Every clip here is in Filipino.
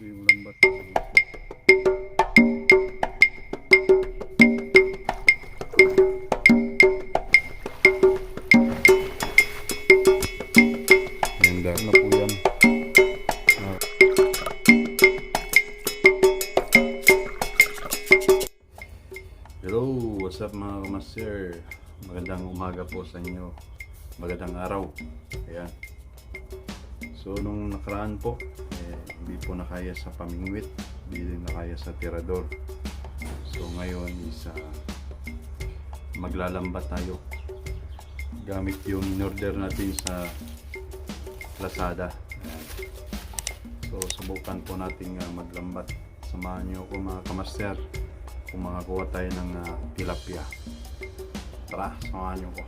Ito yung lambat. Ganda na po yan. Hello, what's up mga kamaster? Magandang umaga po sa inyo. Magandang araw. Ayan. So nung nakaraan po, hindi po nakaya sa pamingwit, hindi din nakaya sa tirador. So ngayon is maglalambat tayo gamit yung in-order natin sa Lazada. Ayan. So subukan po natin maglambat. Samahan nyo ako mga kamaster kung makakuha tayo ng tilapia. Tara, samahan nyo ko.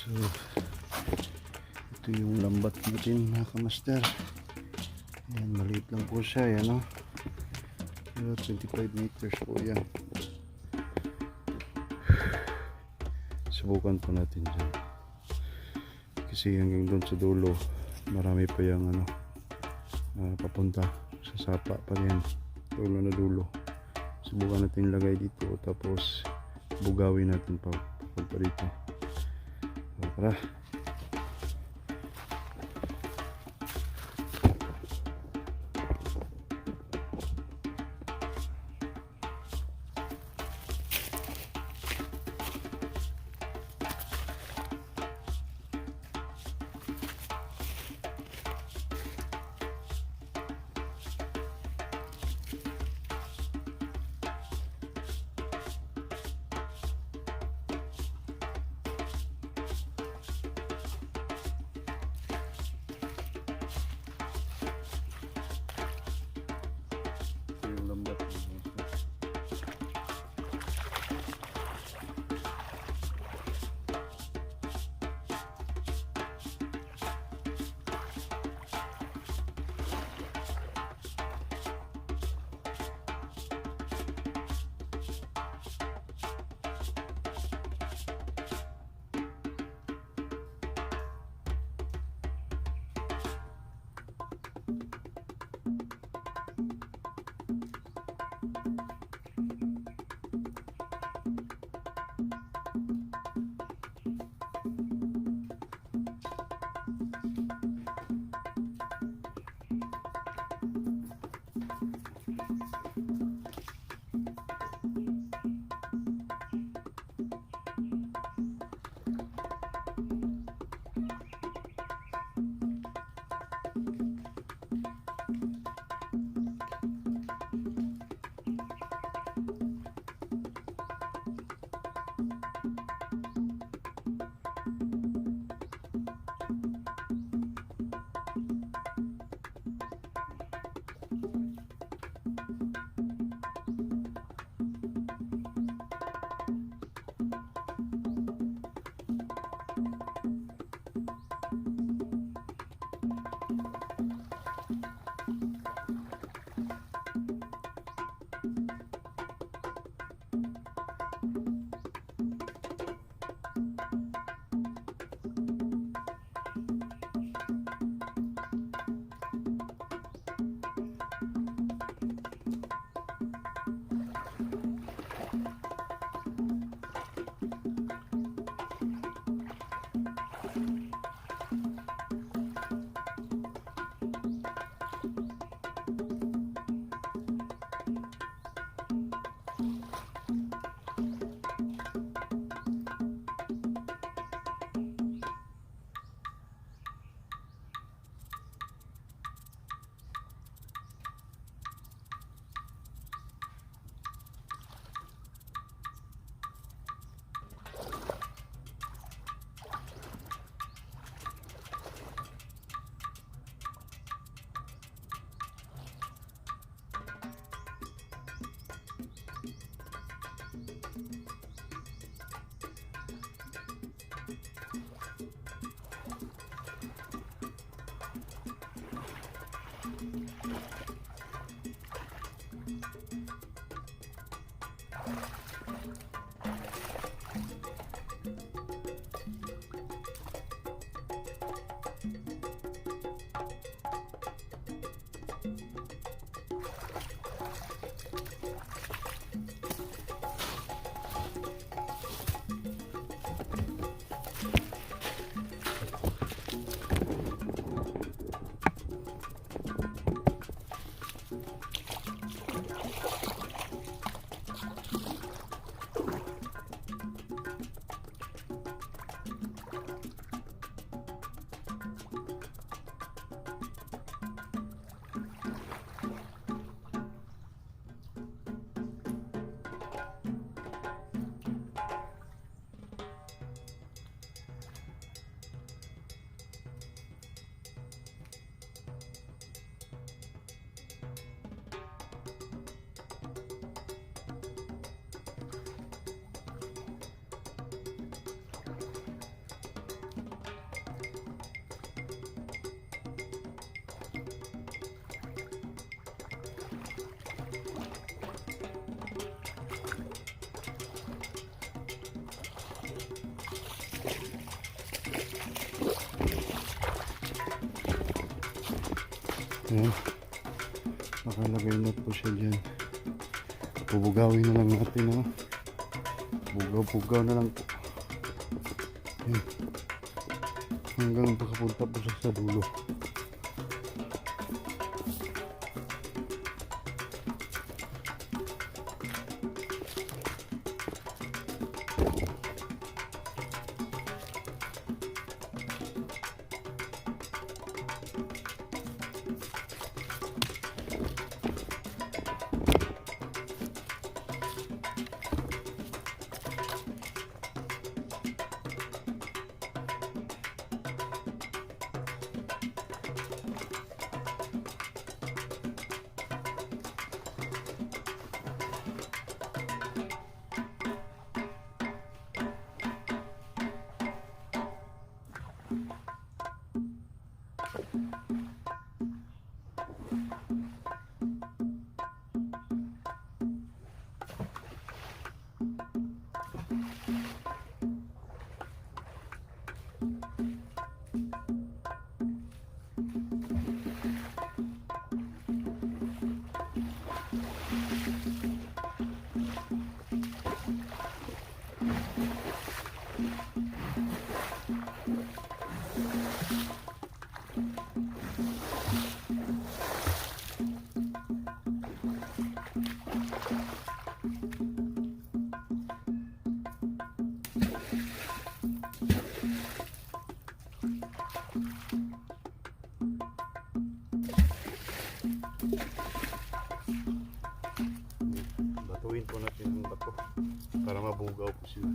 So, ito yung lambat natin mga kamaster. Ayan, maliit lang po siya. Ayan, pero 25 meters po yan. Subukan po natin dyan. Kasi hanggang doon sa dulo, marami pa yung papunta sa sapa pa rin. Dulo na dulo. Subukan natin lagay dito. Tapos, bugawin natin pa dito. Tara. Ayan. Nakalagay na po siya dyan. Bubugawin na lang natin, ha. Bugaw-bugaw na lang po. Ayan. Hanggang makapunta po siya sa dulo. Batuin po natin ang bato para mabugaw po sila.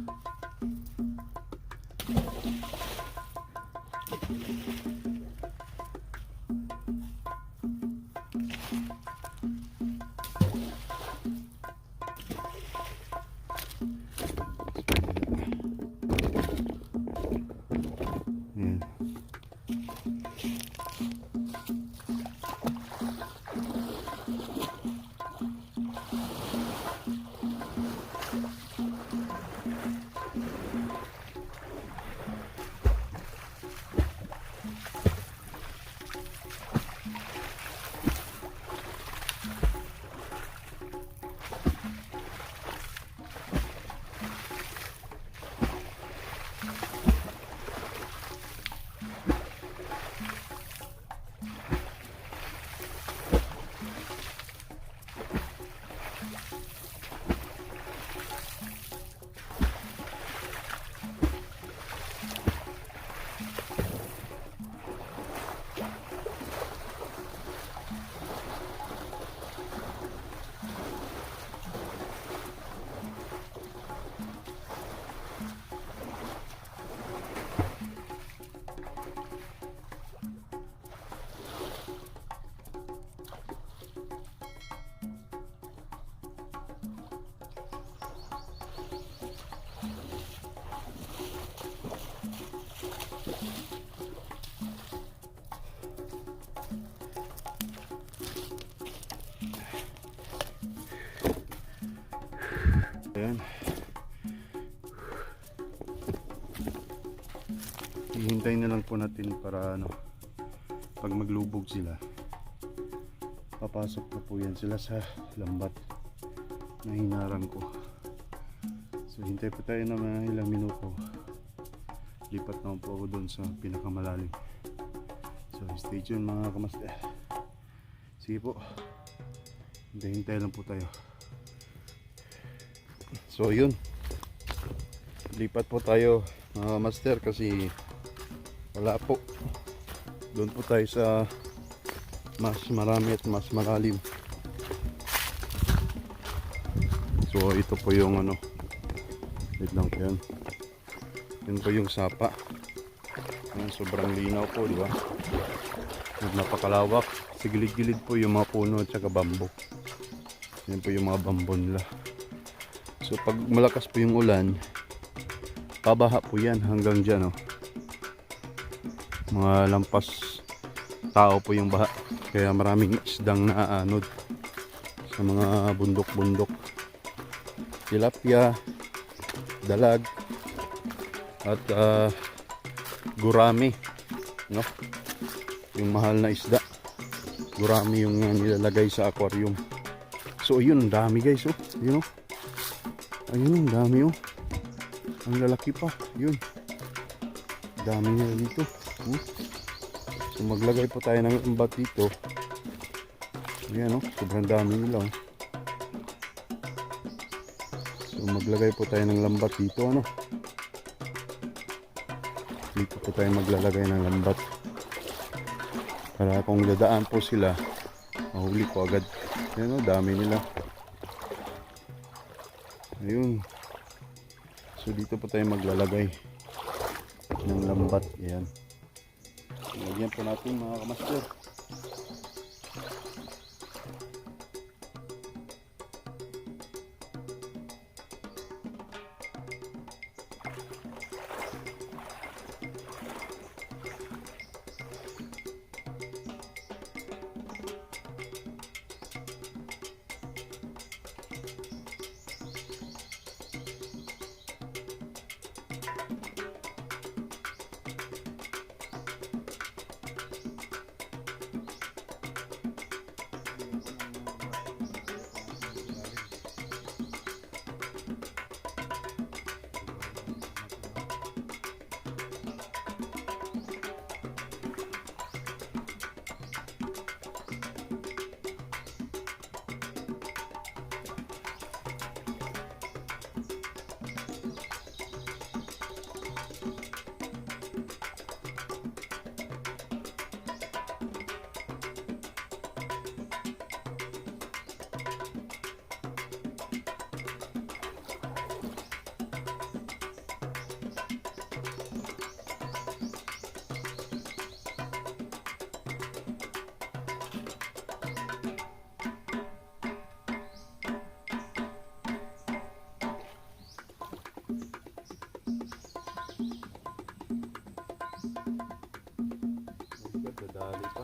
Ayan. Ayan. Hihintayin na lang po natin para pag maglubog sila, papasok na po yan sila sa lambat na hinaran ko. So hintay po tayo na mga ilang minuto. Lipat na po ako doon sa pinakamalalim. So stay tuned mga kamaster. Sige po, hintay lang po tayo. So yun, lipat po tayo mga master kasi wala po. Doon po tayo sa mas marami at mas malalim. So ito po yung wait lang po yan. Yun po yung sapa. Yan, sobrang linaw po, di ba? At napakalawak. Sa gilid-gilid po yung mga puno at saka bamboo. Yan po yung mga bamboo nila. So pag malakas po yung ulan, pabaha po yan hanggang dyan, oh. Mga lampas tao po yung baha. Kaya maraming isdang naaanod sa mga bundok-bundok. Tilapia, dalag, at gurami, no? Yung mahal na isda gurami yung nilalagay sa aquarium. So ayun, ang dami guys, oh. Ayun, oh. Ayun, ang dami, oh. Ang lalaki pa, yun. Dami nila dito. So maglagay po tayo ng lambat dito. Ayan, oh, sobrang dami nila, oh. So maglagay po tayo ng lambat dito, ano. Dito po tayo maglalagay ng lambat. Para kung dadaan po sila, mahuli po agad. Ayan, oh, dami nila. Ayun. So dito po tayo maglalagay ng lambat. Ayan. Lagyan po natin mga kamaster. Nadali pa.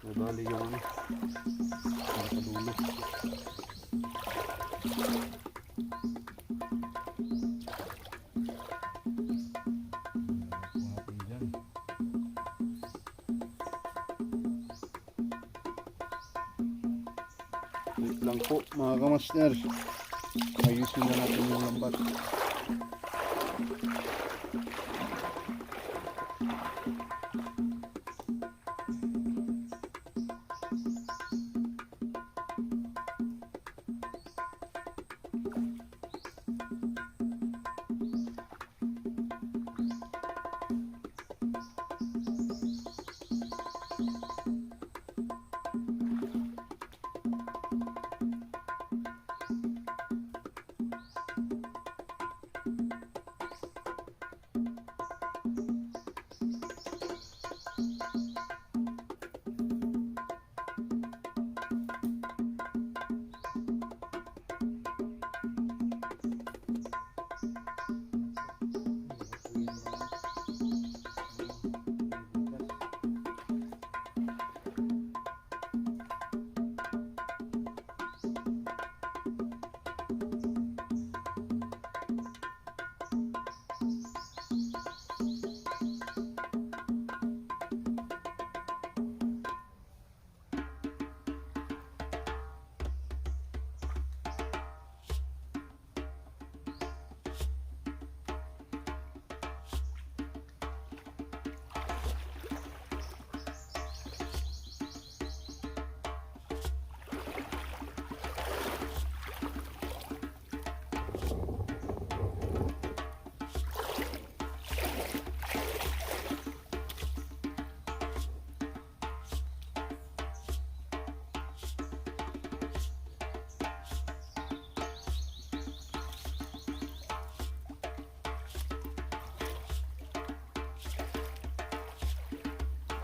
Nadali yung ano. Nakadulo. Wait lang po mga kamaster. Ayusin na natin yung lambat.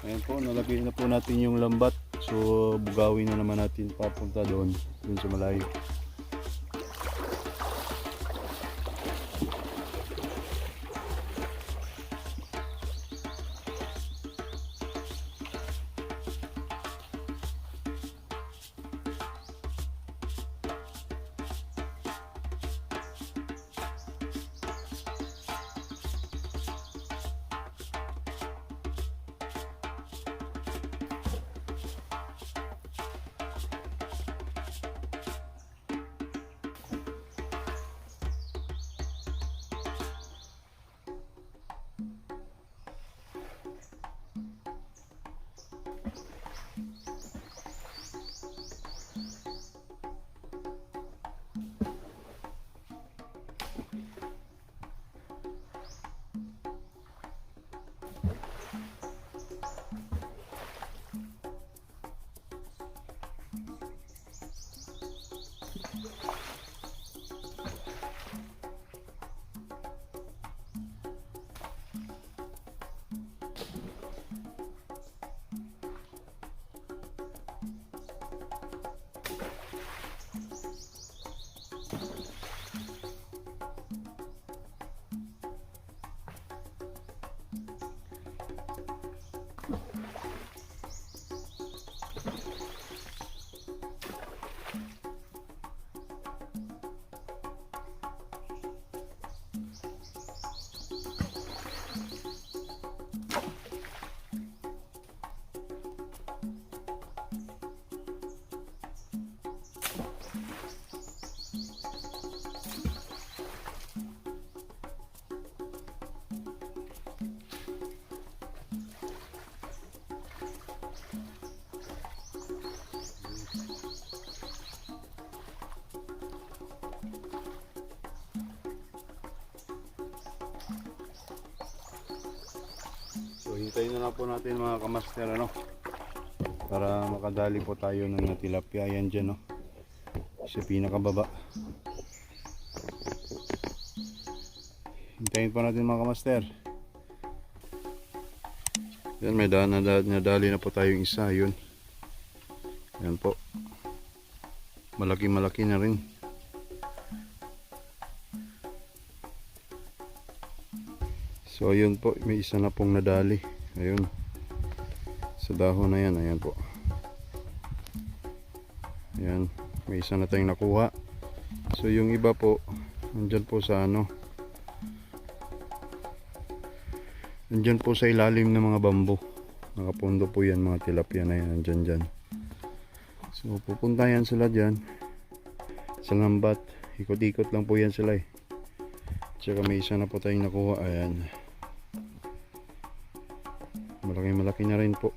Ayan po, nalagay na po natin yung lambat. So bugawin na naman natin papunta doon sa malayo. hintayin na lang po natin mga kamaster, ano, para makadali po tayo ng tilapia. Ayan dyan, no, sa pinakababa. Hintayin po natin mga kamaster. Yan, may nadali na po tayong isa. Yun, yan po, malaki na rin. So ayun po, may isa na pong nadali. Ayun, sa dahon na yan. Ayan po, ayan, may isa na tayong nakuha. So yung iba po nandyan po sa ano, nandyan po sa ilalim ng mga bambo. Nakapundo po yan, mga tilapia na yan, nandyan dyan. So pupunta yan sila dyan sa lambat. Ikot-ikot lang po yan sila eh. Tsaka may isa na po tayong nakuha. Ayan, malaki na rin po.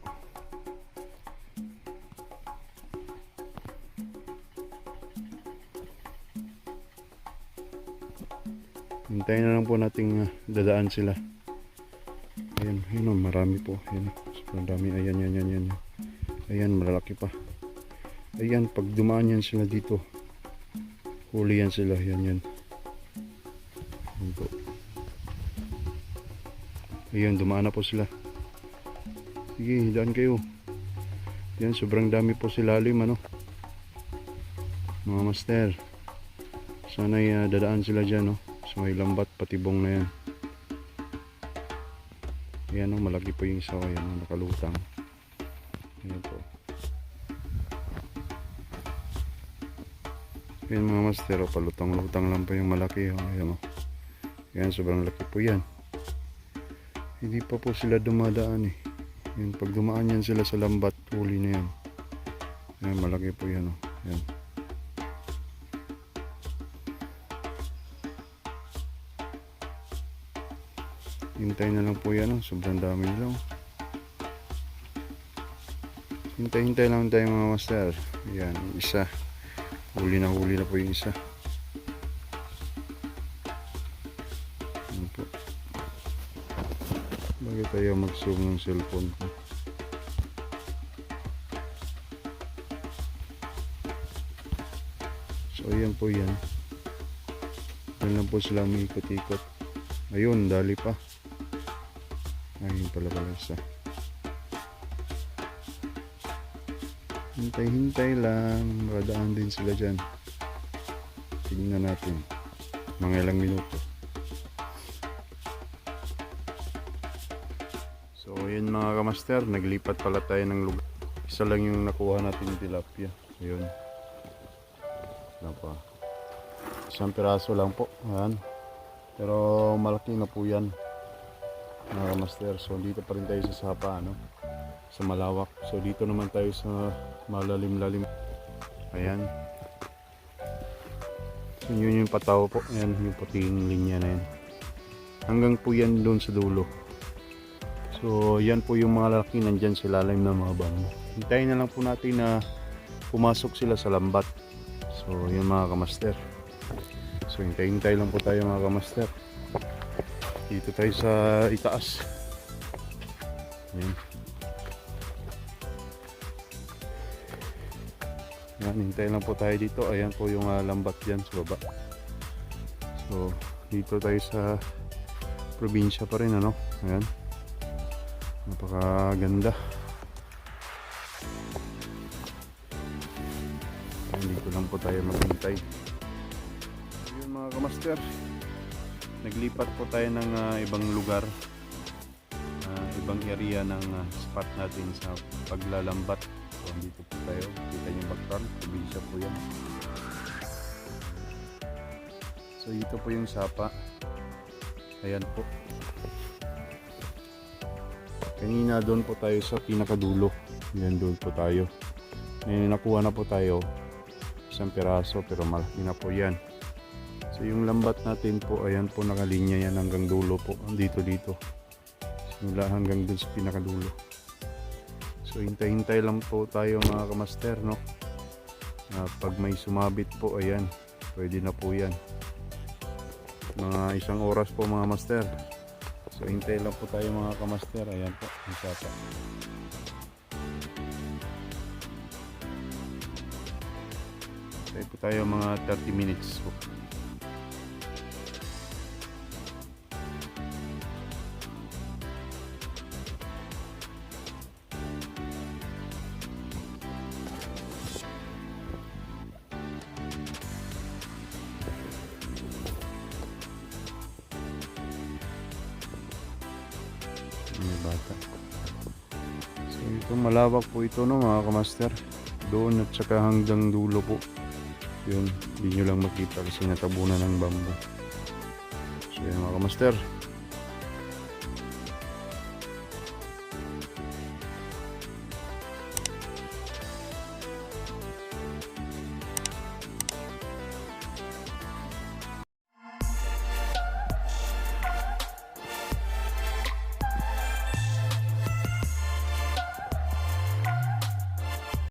Hintayin na lang po nating dadaan sila. Ayan, yun, marami po. Ayan, sobrang dami. Ayan. Ayan, malalaki pa. Ayan, pag dumaan yan sila dito, huli yan sila. Ayan. Ayan po. Ayan, dumaan na po sila. Sige, daan kayo. Yan, sobrang dami po sila lalim, ano, mga master. Sana'y dadaan sila dyan, no, sa may lambat, patibong na yan. Ayan, no, malaki po yung isa. Ayan, no, nakalutang. Ayan po. Ayan mga master, palutang-lutang lang po yung malaki. Ayan, no. Ayan, sobrang laki po yan. Hindi pa po sila dumadaan eh. Yan, pag dumaan yan sila sa lambat, huli na yan. Ayan, malaki po yan, oh. Ayan. Hintay na lang po yan, oh. Sobrang dami nila, oh. Hintay lang tayo mga master. Ayan, isa. Huli na po yung isa. Ayan po. Bakit tayo mag-zoom ng cellphone ko? So ayan po yan. Yan lang po sila may ikot-ikot. Ayun, dali pa. Ayun pala isa. Hintay lang. Maradaan din sila dyan. Tingnan natin. Mga ilang minuto. So yun mga kamaster, naglipat pala tayo ng lugar. Isa lang yung nakuha natin tilapia. Ayun. Wala pa. Isang piraso lang po. Ayan. Pero malaki na po yan mga kamaster. So dito pa rin tayo sa sapa, ano, sa malawak. So dito naman tayo sa malalim-lalim. Ayan. So yun yung pataw po. Ayan yung puting linya na yan. Hanggang po yan doon sa dulo. So yan po yung mga lalaki nandyan sa ilalim ng mga bango. Hintayin na lang po natin na pumasok sila sa lambat. So yun mga kamaster. So hintay lang po tayo mga kamaster. Dito tayo sa itaas. Yan. Yan, hintay lang po tayo dito. Ayan po yung lambat dyan sa baba. So dito tayo sa probinsya pa rin, ano. Ayan. Napakaganda. Dito lang po tayo maghintay. Ayun mga kamaster, naglipat po tayo ng ibang lugar, ibang area ng spot natin sa paglalambat. So dito po tayo, kita nyo background, probinsya po yan. So dito po yung sapa. Ayan po. Kanina doon po tayo sa pinakadulo. Yan, doon po tayo. May nakuha na po tayo isang piraso, pero malaki na po yan. So yung lambat natin po, ayan po, nakalinya yan hanggang dulo po. Dito. Simula hanggang doon sa pinakadulo. So hintay lang po tayo mga kamaster, no. Pag may sumabit po, ayan, pwede na po yan. Mga isang oras po mga master. So hintay lang po tayo mga kamaster. Ayan po, yung sapa. Hintay po tayo mga 30 minutes po. May bata. So ito malawak po ito no mga kamaster. Doon at saka hanggang dulo po. Yun, hindi nyo lang makita kasi natabunan ng bamboo. So yun mga kamaster.